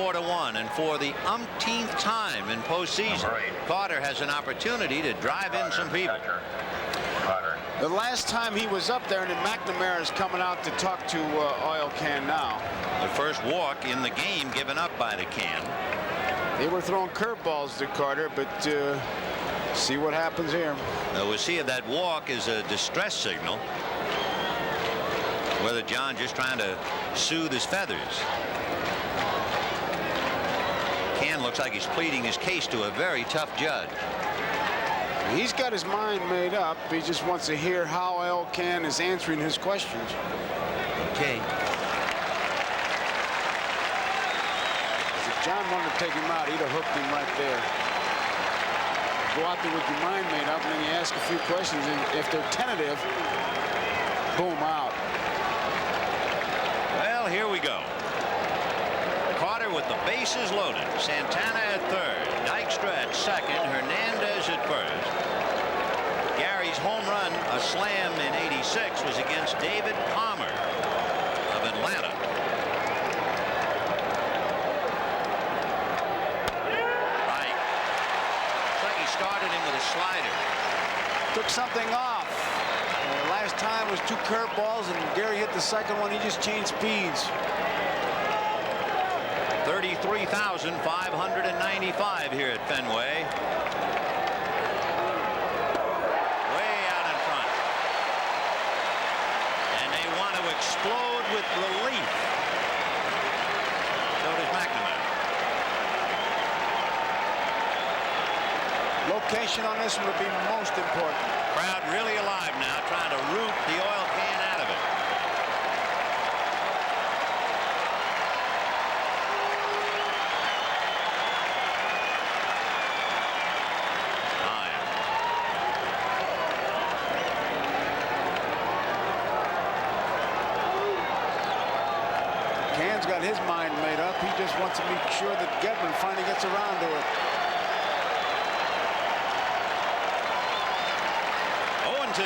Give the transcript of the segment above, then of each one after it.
4-1, and for the umpteenth time in postseason, Carter has an opportunity to drive in some people. The last time he was up there, and then McNamara is coming out to talk to Oil Can now. The first walk in the game given up by the Can. They were throwing curveballs to Carter, but see what happens here. We'll see if that walk is a distress signal. Whether John just trying to soothe his feathers. Can looks like he's pleading his case to a very tough judge. He's got his mind made up. He just wants to hear how Oil Can is answering his questions. Okay. If John wanted to take him out, he'd have hooked him right there. Go out there with your mind made up, and then you ask a few questions, and if they're tentative, boom, out. Well, here we go. Carter with the bases loaded. Santana at third. Dykstra at second. Hernandez at first. Gary's home run, a slam in '86, was against David Palmer of Atlanta. Right. Looks like he started him with a slider. Took something off. Last time was 2 curveballs, and Gary hit the second one. He just changed speeds. 33,595 here at Fenway. Way out in front. And they want to explode with relief. So does McNamara. Location on this one would be most important. Crowd really alive now, trying to root the Oil Can out of it. Can's got his mind made up. He just wants to make sure that Gedman finally gets around to it. 0-2.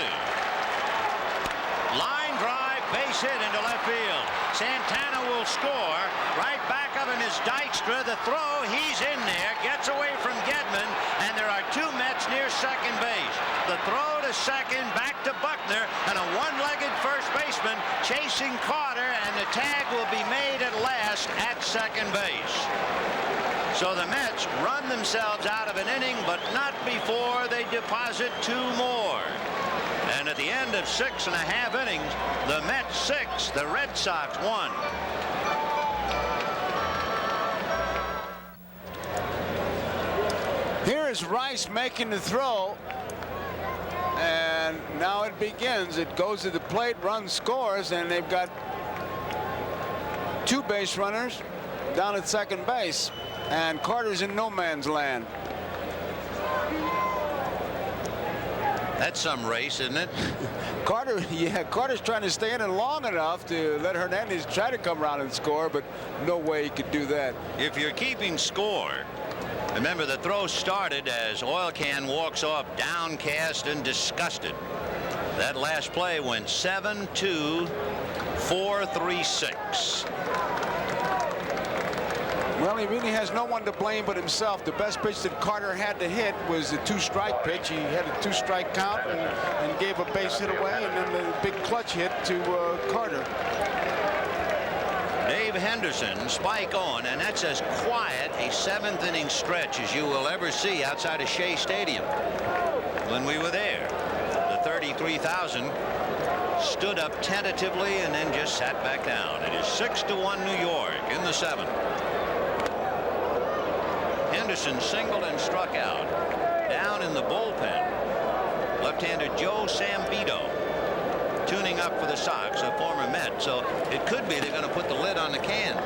Line drive, base hit into left field. Santana will score. Right back of him is Dykstra. The throw, he's in there, gets away from Gedman, and there are 2 Mets near second base. The throw to second, back to Buckner, and a one-legged first baseman chasing Carter, and the tag will be made at last at second base. So the Mets run themselves out of an inning, but not before they deposit 2 more. And at the end of 6.5 innings, the Mets 6, the Red Sox 1. Here is Rice making the throw. And now it begins. It goes to the plate, runs, scores, and they've got 2 base runners down at second base. And Carter's in no man's land. That's some race, isn't it? Carter's trying to stay in it long enough to let Hernandez try to come around and score, but no way he could do that. If you're keeping score, remember the throw started as Oil Can walks off downcast and disgusted. That last play went 7-2, 4-3-6. Well, he really has no one to blame but himself. The best pitch that Carter had to hit was the 2-strike pitch. He had a 2-strike count and gave a base hit away, and then the big clutch hit to Carter. Dave Henderson, spike on, and that's as quiet a 7th inning stretch as you will ever see outside of Shea Stadium. When we were there, the 33,000 stood up tentatively and then just sat back down. It is 6-1 New York in the 7th. Henderson singled and struck out. Down in the bullpen, left-hander Joe Sambito tuning up for the Sox, a former Met. So it could be they're going to put the lid on the Can.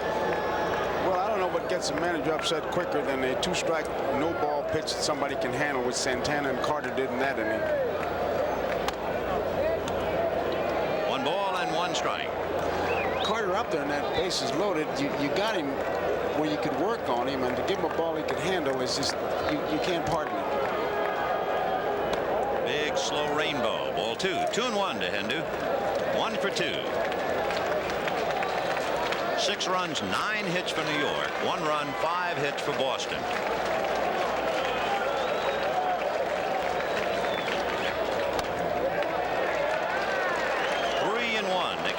Well, I don't know what gets the manager upset quicker than a 2-strike no-ball pitch that somebody can handle, which Santana and Carter did in that inning. 1 ball and 1 strike. Carter up there and that base is loaded. You got him where you could work on him, and to give him a ball he could handle is just, you can't pardon it. Big slow rainbow. Ball 2. 2-1 to Hendu. 1 for 2. 6 runs, 9 hits for New York. 1 run, 5 hits for Boston.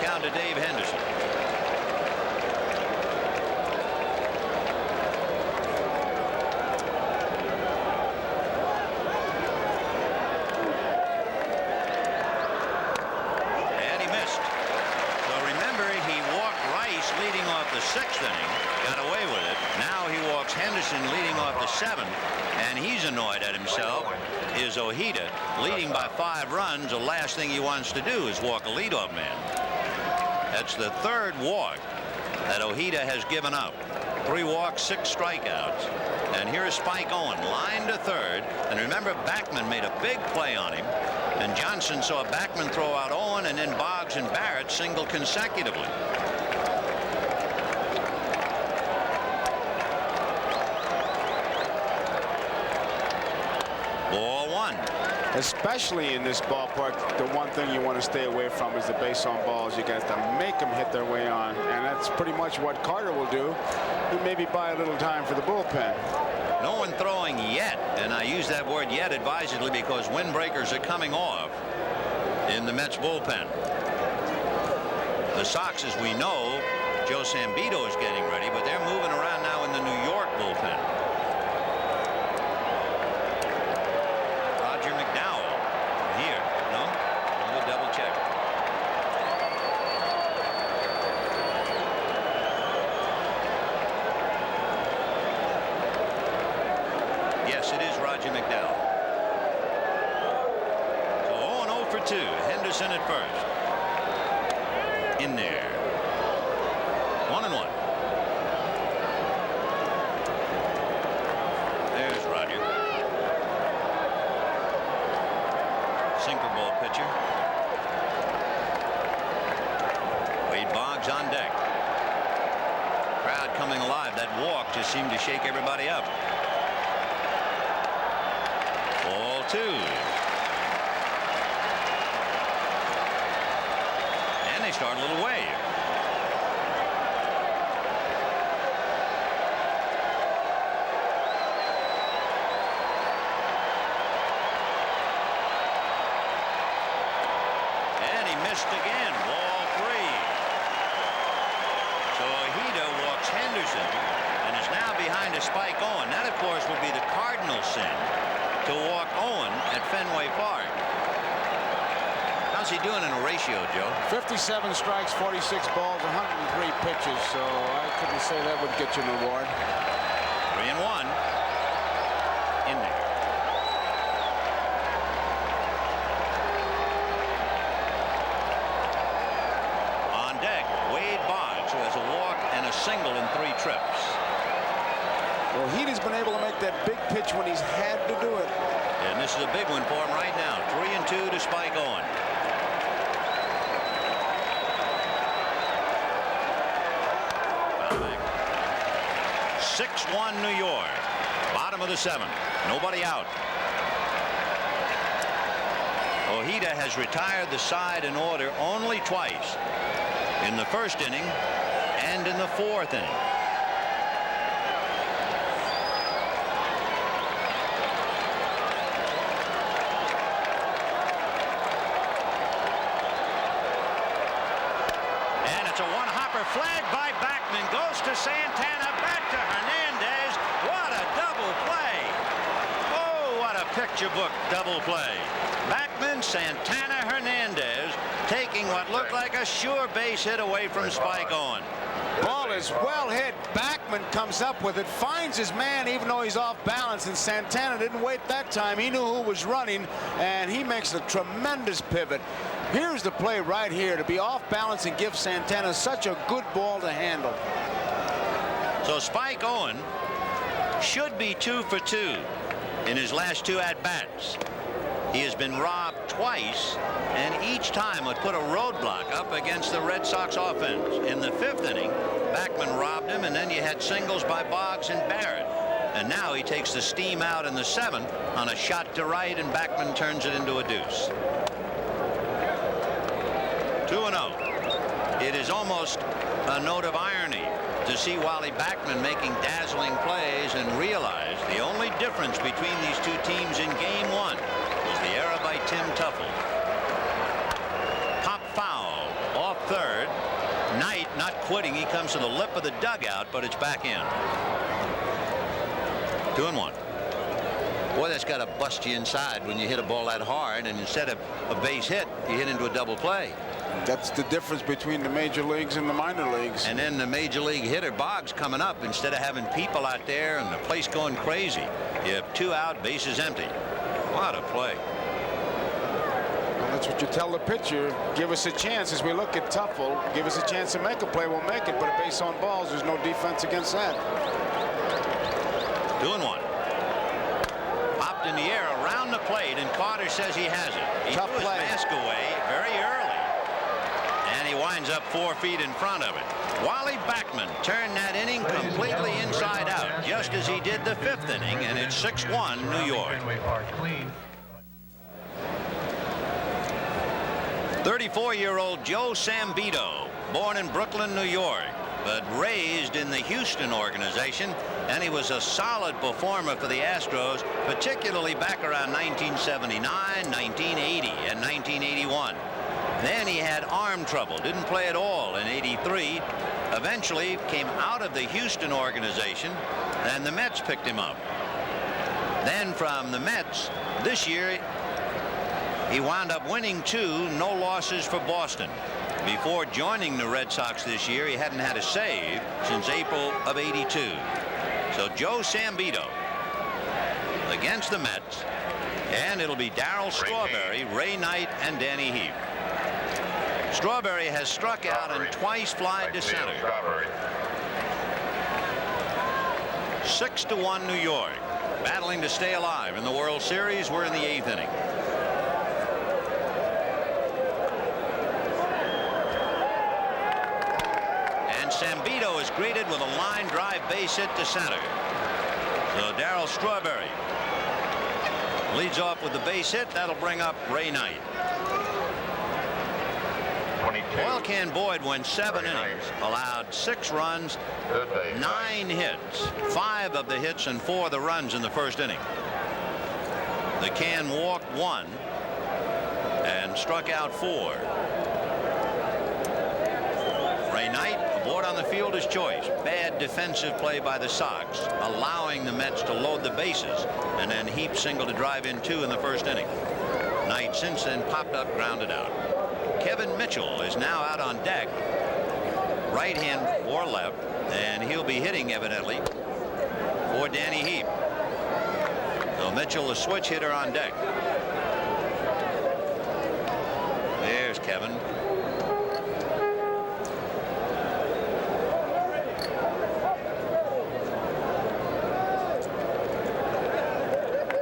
Count to Dave Henderson. And he missed. So remember, he walked Rice leading off the 6th inning, got away with it. Now he walks Henderson leading off the 7th, and he's annoyed at himself. Is Ojeda leading by 5 runs? The last thing he wants to do is walk a leadoff man. That's the 3rd walk that Ojeda has given up. 3 walks, 6 strikeouts. And here's Spike Owen, line to 3rd. And remember, Backman made a big play on him. And Johnson saw Backman throw out Owen, and then Boggs and Barrett single consecutively. Ball 1. Especially in this ballpark, the one thing you want to stay away from is the base on balls. You got to make them hit their way on, and that's pretty much what Carter will do. He maybe buy a little time for the bullpen. No one throwing yet, and I use that word yet advisedly because windbreakers are coming off in the Mets bullpen. The Sox, as we know, Joe Sambito is getting ready, but they're moving around now in the New York bullpen. Henderson at first. In there. 1-1. There's Roger. Sinker ball pitcher. Wade Boggs on deck. Crowd coming alive. That walk just seemed to shake everybody up. Ball 2. They start a little wave. And he missed again. Ball 3. So Ojeda walks Henderson and is now behind a Spike Owen. That, of course, would be the cardinal sin to walk Owen at Fenway Park. How's he doing in a ratio, Joe? 57 strikes, 46 balls, 103 pitches. So I couldn't say that would get you an award. 3-1. In there. On deck, Wade Boggs, who has a walk and a single in 3 trips. Well, Heaton's been able to make that big pitch when he's had to do it. And this is a big one for him right now. 3-2 to Spike Owen. 6-1 New York. Bottom of the 7th. Nobody out. Ojeda has retired the side in order only twice. In the 1st inning and in the 4th inning. And it's a one-hopper flag by Backman. Goes to Santana. Back to Hernandez. What a double play. Oh, what a picture book double play. Backman, Santana, Hernandez taking what looked like a sure base hit away from Spike Owen. Ball is well hit. Backman comes up with it, finds his man even though he's off balance, and Santana didn't wait that time. He knew who was running, and he makes a tremendous pivot. Here's the play right here to be off balance and give Santana such a good ball to handle. So Spike Owen should be 2 for 2 in his last 2 at-bats. He has been robbed twice, and each time would put a roadblock up against the Red Sox offense. In the 5th inning, Backman robbed him, and then you had singles by Boggs and Barrett. And now he takes the steam out in the 7th on a shot to right, and Backman turns it into a deuce. 2-0. It is almost a note of irony to see Wally Backman making dazzling plays and realize the only difference between these two teams in game one was the error by Tim Tuffle. Pop foul off third. Knight not quitting. He comes to the lip of the dugout, but it's back in. 2-1. Boy, that's got to bust you inside when you hit a ball that hard, and instead of a base hit, you hit into a double play. That's the difference between the major leagues and the minor leagues. And then the major league hitter Boggs coming up, instead of having people out there and the place going crazy, you have 2 out, bases empty. What a play. Well, that's what you tell the pitcher. Give us a chance. As we look at Tuffle, give us a chance to make a play, we'll make it. But a base on balls, there's no defense against that. 2-1. Popped in the air around the plate, and Carter says he has it. He Tough threw play. his mask away very early, and he winds up 4 feet in front of it. Wally Backman turned that inning completely inside out, just as he did the 5th inning, and it's 6-1 New York. 34-year-old Joe Sambito, born in Brooklyn, New York, but raised in the Houston organization, and he was a solid performer for the Astros, particularly back around 1979, 1980, and 1981. Then he had arm trouble, didn't play at all in '83. Eventually came out of the Houston organization, and the Mets picked him up. Then from the Mets, this year he wound up winning 2 no losses for Boston. Before joining the Red Sox this year, he hadn't had a save since April of '82. So Joe Sambito against the Mets, and it'll be Darryl Strawberry, Ray Knight, and Danny Heap. Strawberry has struck out and twice flied to center. 6-1 New York, battling to stay alive in the World Series. We're in the 8th inning. Sambito is greeted with a line drive base hit to center. So Darryl Strawberry leads off with the base hit. That'll bring up Ray Knight. Oil Can Boyd went 7 innings, allowed 6 runs, 9 hits, 5 of the hits and 4 of the runs in the 1st inning. The Can walked 1 and struck out 4. Ray Knight aboard on the fielder's choice. Bad defensive play by the Sox, allowing the Mets to load the bases, and then Heap single to drive in 2 in the 1st inning. Knight since then popped up, grounded out. Kevin Mitchell is now out on deck, right hand or left, and he'll be hitting evidently for Danny Heap. So Mitchell, a switch hitter on deck. There's Kevin.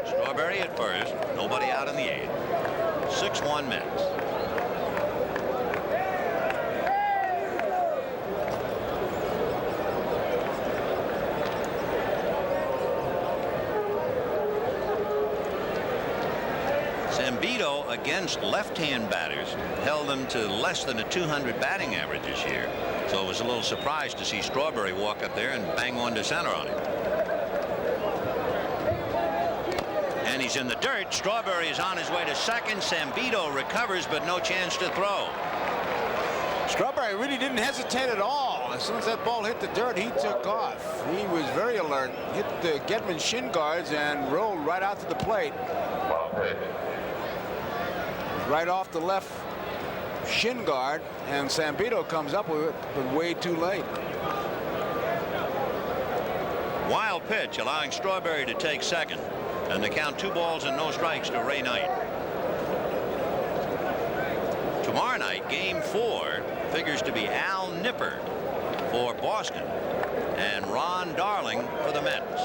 Strawberry at first, nobody out in the 8th. 6-1 Mets. Sambito against left-hand batters held them to less than a 200 batting average this year. So it was a little surprise to see Strawberry walk up there and bang one to center on him. And he's in the dirt. Strawberry is on his way to second. Sambito recovers, but no chance to throw. Strawberry really didn't hesitate at all. As soon as that ball hit the dirt, he took off. He was very alert. Hit the Gedman shin guards and rolled right out to the plate. Right off the left shin guard, and Sambito comes up with it, but way too late. Wild pitch, allowing Strawberry to take second, and to count 2 balls and no strikes to Ray Knight. Tomorrow night, game 4 figures to be Al Nippert for Boston and Ron Darling for the Mets.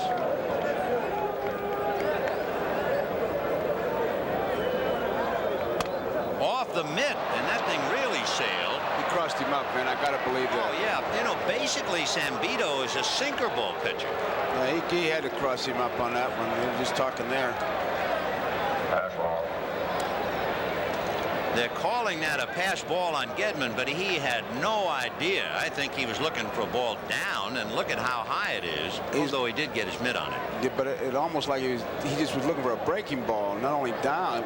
Off the mitt, and that thing really sailed. He crossed him up, man. I gotta believe that. Oh yeah, you know, basically Sambito is a sinker ball pitcher. Yeah, he had to cross him up on that one. We were just talking there. They're calling that a pass ball on Gedman, but he had no idea. I think he was looking for a ball down, and look at how high it is, although he did get his mitt on it. Yeah, but it almost like he just was looking for a breaking ball, not only down,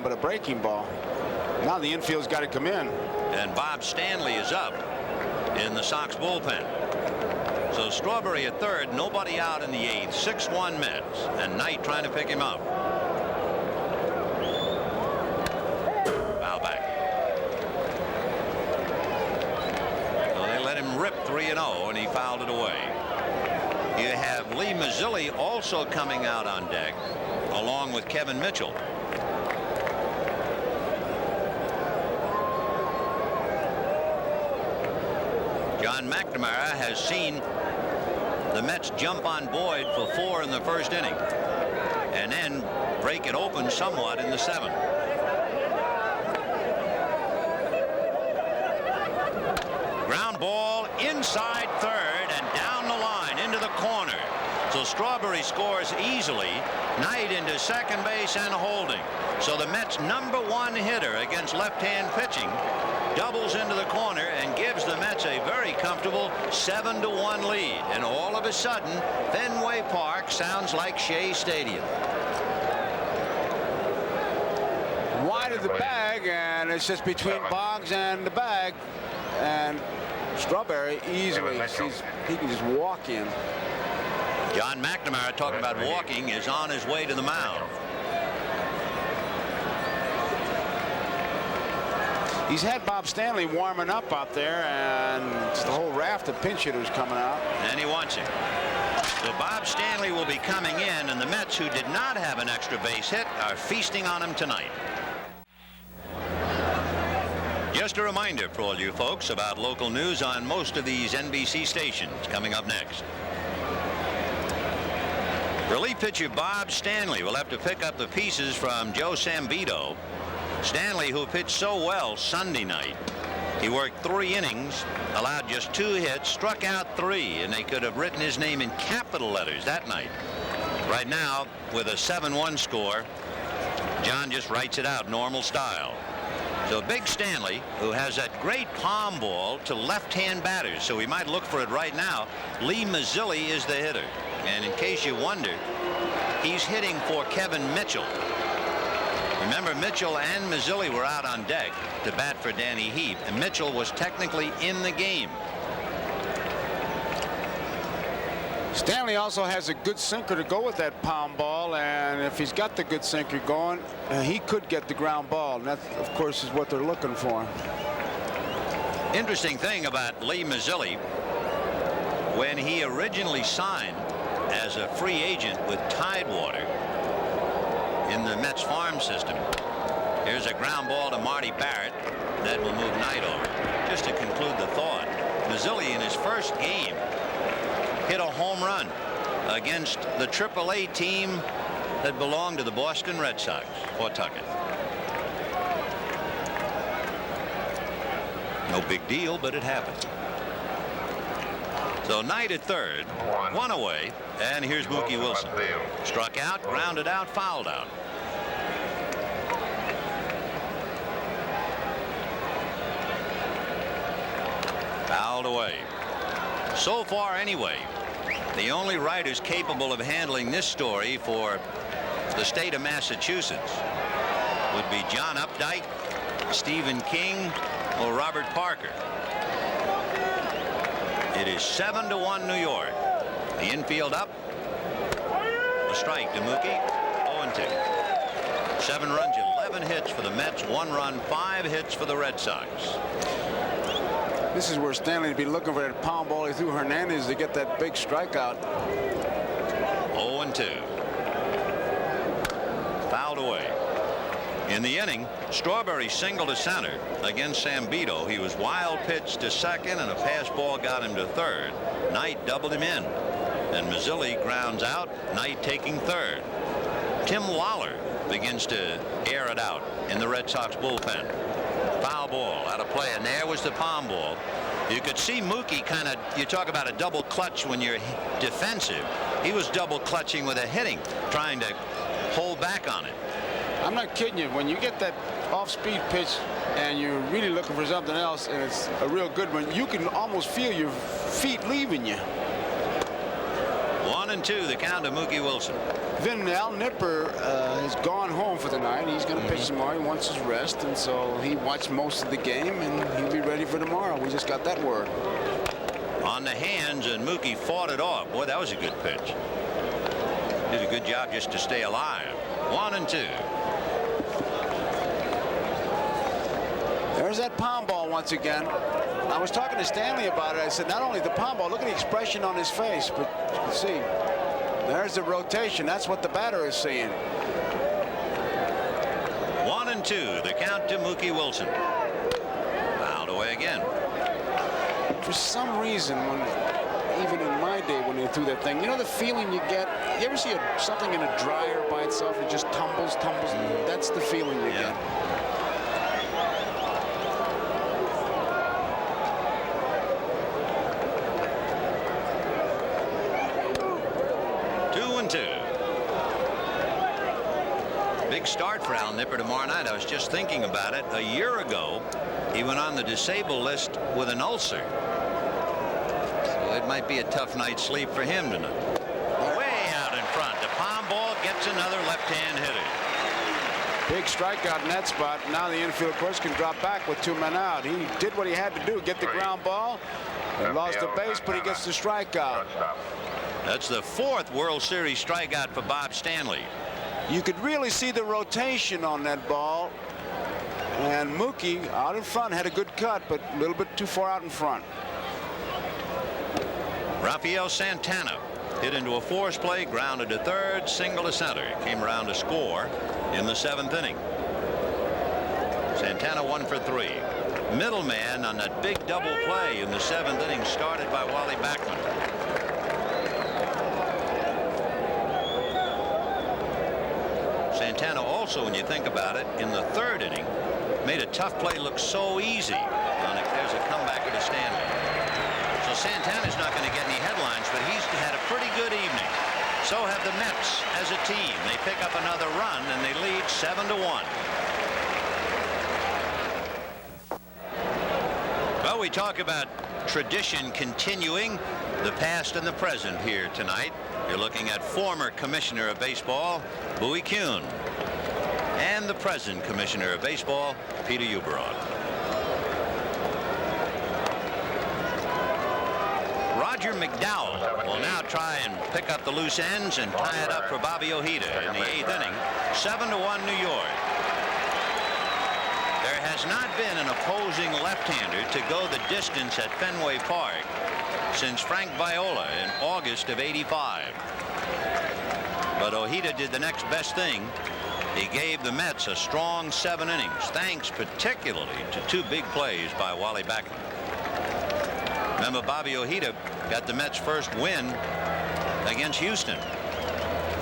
but a breaking ball. Now the infield's got to come in. And Bob Stanley is up in the Sox bullpen. So Strawberry at third, nobody out in the eighth. 6-1 Mets, and Knight trying to pick him up. Foul back. So they let him rip 3-0, and he fouled it away. You have Lee Mazzilli also coming out on deck, along with Kevin Mitchell. John McNamara has seen the Mets jump on Boyd for 4 in the first inning and then break it open somewhat in the 7th. Ground ball inside third and down the line into the corner. So Strawberry scores easily. Knight into second base and holding. So the Mets' #1 hitter against left-hand pitching doubles into the corner and gives the Mets a very comfortable 7-1 lead. And all of a sudden, Fenway Park sounds like Shea Stadium. Wide of the bag, and it's just between Boggs and the bag. And Strawberry easily sees he can just walk in. John McNamara, talking about walking, is on his way to the mound. He's had Bob Stanley warming up out there, and it's the whole raft of pinch hitters coming out. And he wants him. So Bob Stanley will be coming in, and the Mets, who did not have an extra base hit, are feasting on him tonight. Just a reminder for all you folks about local news on most of these NBC stations coming up next. Relief pitcher Bob Stanley will have to pick up the pieces from Joe Sambito. Stanley, who pitched so well Sunday night, he worked 3 innings, allowed just 2 hits, struck out 3, and they could have written his name in capital letters that night. Right now, with a 7-1 score, John just writes it out normal style. So Big Stanley, who has that great palm ball to left-hand batters, so we might look for it right now. Lee Mazzilli is the hitter. And in case you wonder, he's hitting for Kevin Mitchell. Remember, Mitchell and Mazzilli were out on deck to bat for Danny Heap, and Mitchell was technically in the game. Stanley also has a good sinker to go with that palm ball, and if he's got the good sinker going, he could get the ground ball, and that, of course, is what they're looking for. Interesting thing about Lee Mazzilli, when he originally signed as a free agent with Tidewater in the Mets farm system, here's a ground ball to Marty Barrett that will move Knight over. Just to conclude the thought, Mazzilli in his first game hit a home run against the AAA team that belonged to the Boston Red Sox, Pawtucket. No big deal, but it happened. So Knight at third, 1 away, and here's Mookie Wilson. Struck out, grounded out, fouled out. Fouled away. So far, anyway, the only writers capable of handling this story for the state of Massachusetts would be John Updike, Stephen King, or Robert Parker. It is 7-1 New York. The infield up. A strike to Mookie. 0-2. 7 runs, 11 hits for the Mets. 1 run, 5 hits for the Red Sox. This is where Stanley would be looking for that palm ball he threw Hernandez to get that big strikeout. 0-2. Fouled away. In the inning, Strawberry singled to center against Sambito. He was wild pitch to second, and a pass ball got him to third. Knight doubled him in, and Mazzilli grounds out. Knight taking third. Tim Lawler begins to air it out in the Red Sox bullpen. Foul ball out of play, and there was the palm ball. You could see Mookie kind of, you talk about a double clutch when you're defensive. He was double clutching with a hitting, trying to hold back on it. I'm not kidding you. When you get that off-speed pitch and you're really looking for something else and it's a real good one, you can almost feel your feet leaving you. 1-2, the count to Mookie Wilson. Then Al Nipper has gone home for the night. He's going to pitch tomorrow. He wants his rest, and so he watched most of the game, and he'll be ready for tomorrow. We just got that word. On the hands, and Mookie fought it off. Boy, that was a good pitch. Did a good job just to stay alive. 1-2. There's that pound ball once again. I was talking to Stanley about it. I said, not only the pound ball, look at the expression on his face, but you can see, there's the rotation. That's what the batter is seeing. 1-2, the count to Mookie Wilson. Fouled away again. For some reason, even in my day when they threw that thing, you know the feeling you get? You ever see something in a dryer by itself? It just tumbles. That's the feeling you get. 2-2. Big start for Al Nipper tomorrow night. I was just thinking about it. A year ago, he went on the disabled list with an ulcer. So it might be a tough night's sleep for him tonight. Way out in front. The palm ball gets another left-hand hitter. Big strikeout in that spot. Now the infield coach can drop back with 2 men out. He did what he had to do, get the ground ball. He lost the base, but he gets the strikeout. That's the 4th World Series strikeout for Bob Stanley. You could really see the rotation on that ball. And Mookie out in front had a good cut, but a little bit too far out in front. Rafael Santana hit into a force play, grounded to third, single to center. Came around to score in the 7th inning. Santana 1 for 3. Middleman on that big double play in the 7th inning, started by Wally Backman. Santana also, when you think about it, in the 3rd inning, made a tough play look so easy. There's a comebacker to Stanley. So Santana's not going to get any headlines, but he's had a pretty good evening. So have the Mets as a team. They pick up another run and they lead 7-1. Well, we talk about tradition continuing, the past and the present here tonight. You're looking at former Commissioner of Baseball, Bowie Kuhn, and the present Commissioner of Baseball, Peter Ueberroth. Roger McDowell will now try and pick up the loose ends and tie it up for Bobby Ojeda in the 8th inning. 7-1 New York. There has not been an opposing left-hander to go the distance at Fenway Park since Frank Viola in August of '85. But Ojeda did the next best thing. He gave the Mets a strong 7 innings, thanks particularly to 2 big plays by Wally Backman. Remember, Bobby Ojeda got the Mets' first win against Houston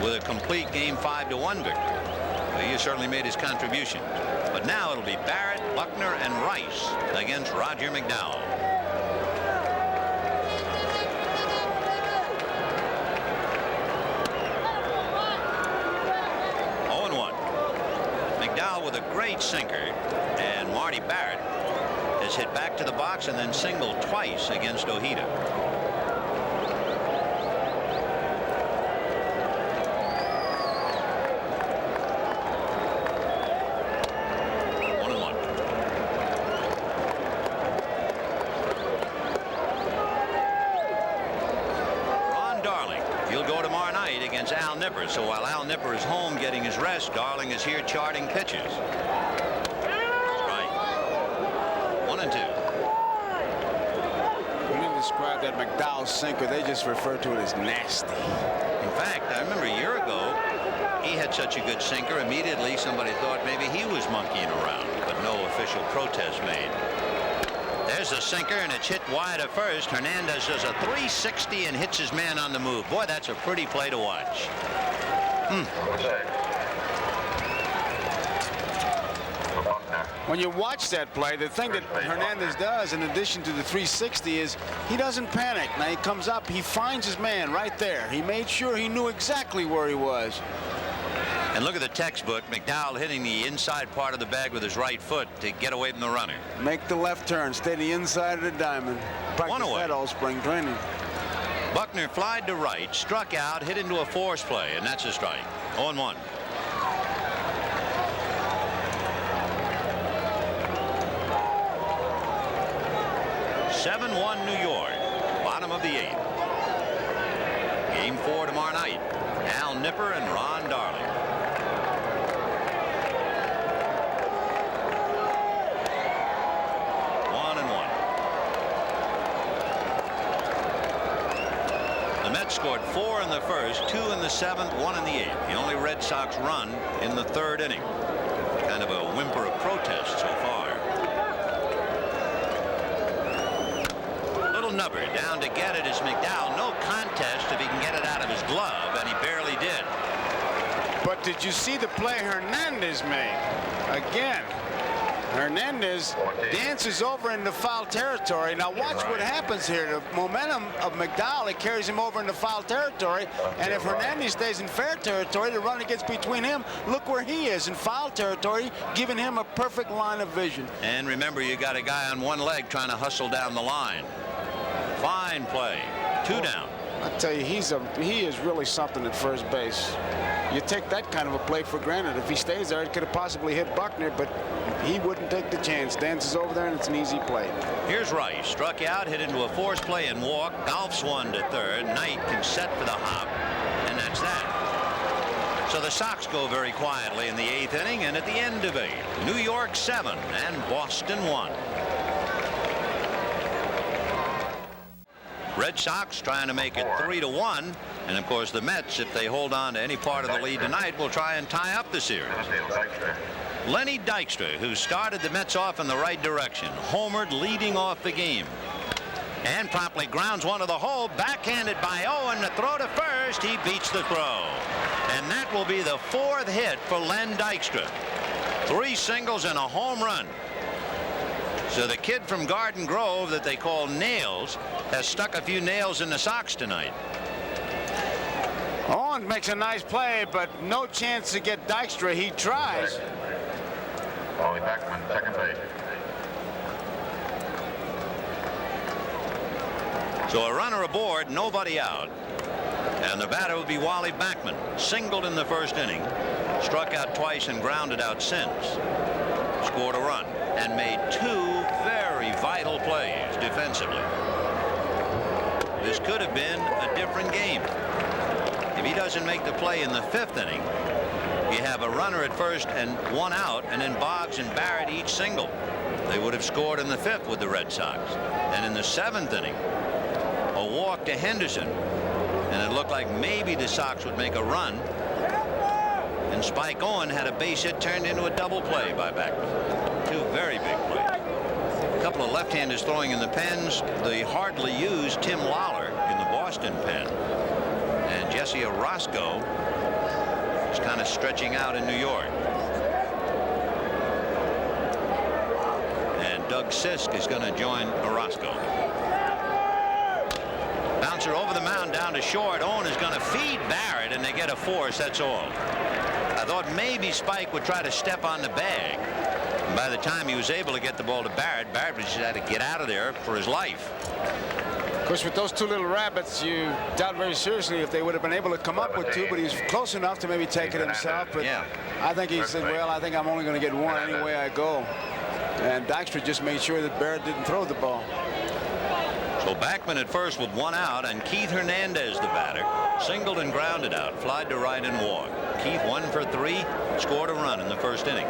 with a complete game 5-1 victory. Well, he certainly made his contribution. But now it'll be Barrett, Buckner, and Rice against Roger McDowell. With a great sinker, and Marty Barrett has hit back to the box and then singled twice against Ojeda. Al Nipper. So while Al Nipper is home getting his rest, Darling is here charting pitches. Right. 1-2. When you describe that McDowell sinker, they just refer to it as nasty. In fact, I remember a year ago, he had such a good sinker, immediately somebody thought maybe he was monkeying around, but no official protest made. There's a sinker, and it's hit wide at first. Hernandez does a 360 and hits his man on the move. Boy, that's a pretty play to watch. When you watch that play, the thing that Hernandez does, in addition to the 360, is he doesn't panic. Now he comes up, he finds his man right there. He made sure he knew exactly where he was. And look at the textbook. McDowell hitting the inside part of the bag with his right foot to get away from the runner. Make the left turn. Stay the inside of the diamond. Practice that all spring training. Buckner flied to right, struck out, hit into a force play, and that's a strike. 0-1. New York, bottom of the 8th. Game 4 tomorrow night. Al Nipper and Ron Darling. The Mets scored 4 in the first, 2 in the 7th, 1 in the 8th. The only Red Sox run in the 3rd inning. Kind of a whimper of protest so far. Little nubber down to get it is McDowell. No contest if he can get it out of his glove, and he barely did. But did you see the play Hernandez made? Again, Hernandez dances over into foul territory. Now watch what happens here. The momentum of McDowell, it carries him over into foul territory. And if Hernandez stays in fair territory, the runner gets between him. Look where he is in foul territory, giving him a perfect line of vision. And remember, you got a guy on one leg trying to hustle down the line. Fine play. 2 down. I tell you, he is really something at first base. You take that kind of a play for granted. If he stays there, it could have possibly hit Buckner, but he wouldn't take the chance. Dances over there, and it's an easy play. Here's Rice. Struck out, hit into a force play and walk. Golfs one to third. Knight can set for the hop, and that's that. So the Sox go very quietly in the 8th inning, and at the end of 8, New York 7 and Boston 1. Red Sox trying to make it 3-1, and of course the Mets, if they hold on to any part of the lead tonight, will try and tie up the series. Lenny Dykstra, who started the Mets off in the right direction, homered leading off the game, and promptly grounds one to the hole, backhanded by Owen. The throw to first, he beats the throw, and that will be the 4th hit for Len Dykstra. 3 singles and a home run. So the kid from Garden Grove that they call Nails has stuck a few nails in the Sox tonight. Owen makes a nice play, but no chance to get Dykstra. He tries. Wally Backman, second base. So a runner aboard, nobody out. And the batter would be Wally Backman. Singled in the first inning. Struck out twice and grounded out since. Scored a run and made 2 very vital plays defensively. This could have been a different game. If he doesn't make the play in the 5th inning, you have a runner at first and 1 out, and then Boggs and Barrett each single. They would have scored in the 5th with the Red Sox. And in the 7th inning, a walk to Henderson, and it looked like maybe the Sox would make a run. And Spike Owen had a base hit turned into a double play by Backman. 2 very big plays. A couple of left-handers throwing in the pens. The hardly used Tim Lawler in the Boston pen. And Jesse Orozco is kind of stretching out in New York. And Doug Sisk is going to join Orozco. Bouncer over the mound down to short. Owen is going to feed Barrett, and they get a force. That's all. I thought maybe Spike would try to step on the bag. And by the time he was able to get the ball to Barrett, Barrett just had to get out of there for his life. Of course, with those 2 little rabbits, you doubt very seriously if they would have been able to come up with 2, but he was close enough to maybe take it himself. But yeah. I think he said, well, I think I'm only going to get 1 any way I go. And Dykstra just made sure that Barrett didn't throw the ball. So Backman at first with 1 out, and Keith Hernandez, the batter, singled and grounded out, flied to right and walked. Keith 1 for 3, scored a run in the first inning.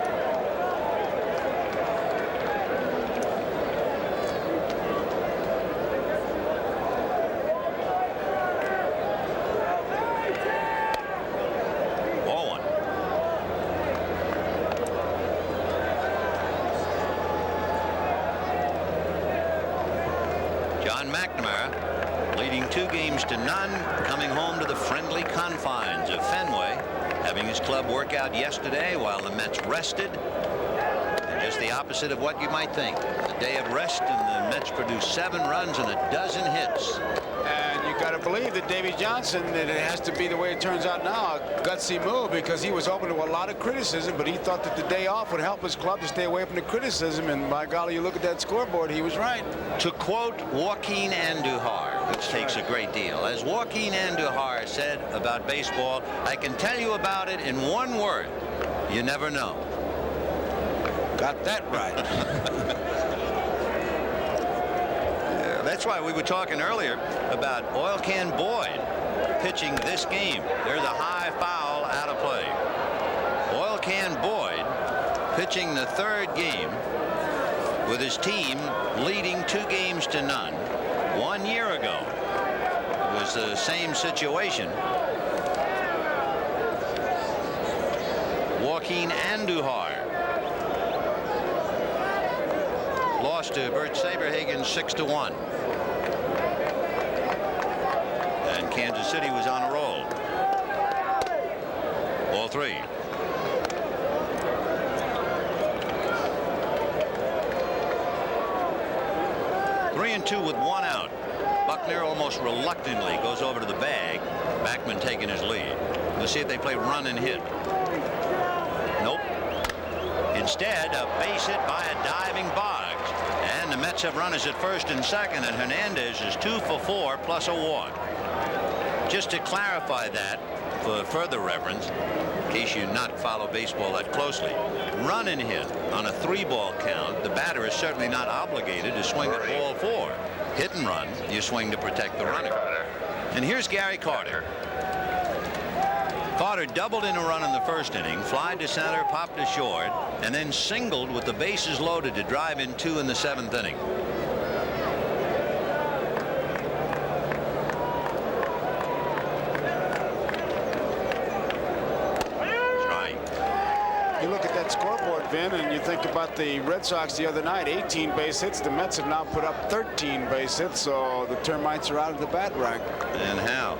Ball 1. John McNamara leading 2 games to none, coming home to the friendly confines of Fenway, having his club work out yesterday while the Mets rested. And just the opposite of what you might think. A day of rest, and the Mets produced 7 runs and a dozen hits. And you got to believe that Davy Johnson, that it has to be the way it turns out now, a gutsy move, because he was open to a lot of criticism, but he thought that the day off would help his club to stay away from the criticism, and by golly, you look at that scoreboard, he was right. To quote Joaquin Andujar, which takes a great deal, as Joaquin Andujar said about baseball, I can tell you about it in one word: you never know. Got that right. That's why we were talking earlier about Oil Can Boyd pitching this game. There's a high foul out of play. Oil Can Boyd pitching the third game with his team leading 2-0. 1 year ago it was the same situation. Joaquin Andujar lost to Bert Saberhagen 6-1. And Kansas City was on a roll. Ball 3. Three and 2 with 1 out. Buckner almost reluctantly goes over to the bag. Backman taking his lead. Let's see if they play run and hit. Nope. Instead, a base hit by a diving Boggs. And the Mets have runners at first and second, and Hernandez is 2 for 4 plus a walk. Just to clarify that for further reference, in case you not follow baseball that closely, run and hit on a 3-ball count, the batter is certainly not obligated to swing at ball 4. Hit and run, you swing to protect the runner. And here's Gary Carter. Carter doubled in a run in the first inning, flied to center, popped to short, and then singled with the bases loaded to drive in 2 in the 7th inning. You look at that scoreboard, Vin, and you think about the Red Sox the other night, 18 base hits. The Mets have now put up 13 base hits, so the termites are out of the bat rack. And how?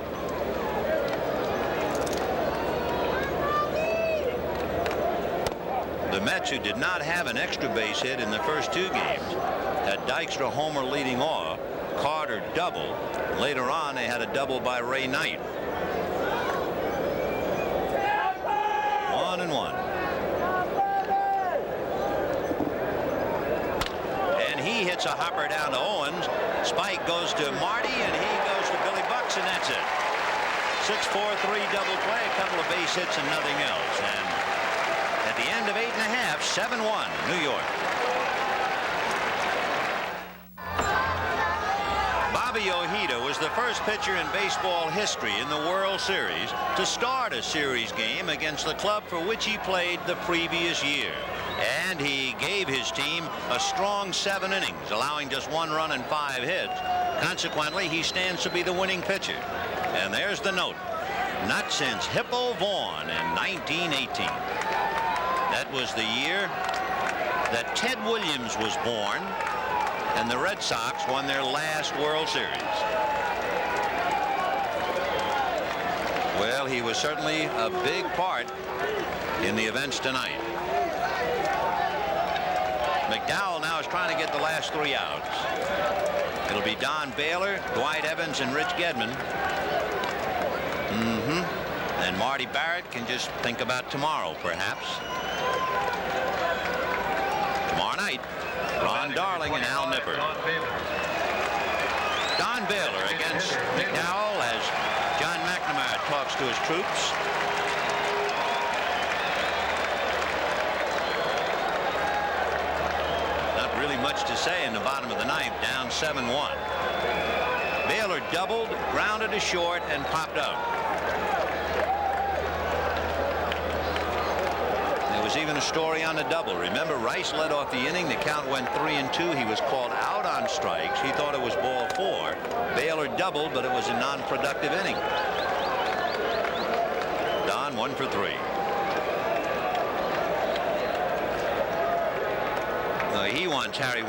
The Mets, who did not have an extra base hit in the first 2 games, had Dykstra homer leading off, Carter double. Later on, they had a double by Ray Knight. 1-1. And he hits a hopper down to Owens. Spike goes to Marty, and he goes to Billy Bucks, and that's it. 6-4-3 double play, a couple of base hits and nothing else. And at the end of 8 1/2, 7-1 New York. Bobby Ojeda was the first pitcher in baseball history in the World Series to start a series game against the club for which he played the previous year. And he gave his team a strong 7 innings, allowing just 1 run and 5 hits. Consequently, he stands to be the winning pitcher. And there's the note. Not since Hippo Vaughn in 1918. That was the year that Ted Williams was born and the Red Sox won their last World Series. Well, he was certainly a big part in the events tonight. McDowell now is trying to get the last 3 outs. It'll be Don Baylor, Dwight Evans, and Rich Gedman. And Marty Barrett can just think about tomorrow, perhaps. Tomorrow night, Ron Darling and Al Nipper. Don Baylor against McDowell as John McNamara talks to his troops. Not really much to say in the bottom of the 9th, down 7-1. Baylor doubled, grounded to short, and popped out. There was even a story on the double. Remember, Rice led off the inning. The count went 3-2. He was called out on strikes. He thought it was ball 4. Baylor doubled, but it was a non-productive inning. Don 1 for 3. He wants Harry